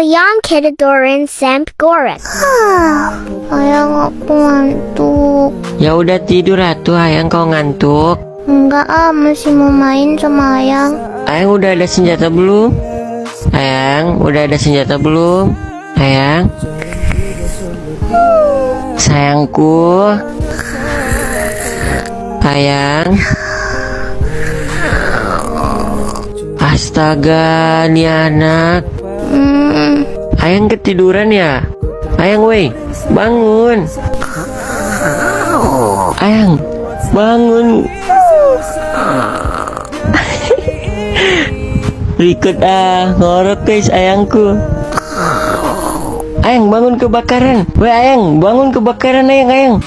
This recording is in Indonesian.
Ayang ketiduran sampai gorek. Ayang aku ngantuk. Ya udah tidur atuh, Ayang, kau ngantuk. Enggak masih mau main sama Ayang. Ayang udah ada senjata belum? Ayang udah ada senjata belum? Ayang, sayangku. Ayang. Astaga, nih anak. Ayang ketiduran ya? Ayang, weh, bangun. Ayang, bangun. Berikut ngorok guys ayangku. Ayang, bangun kebakaran. Weh, Ayang, bangun kebakaran, Ayang.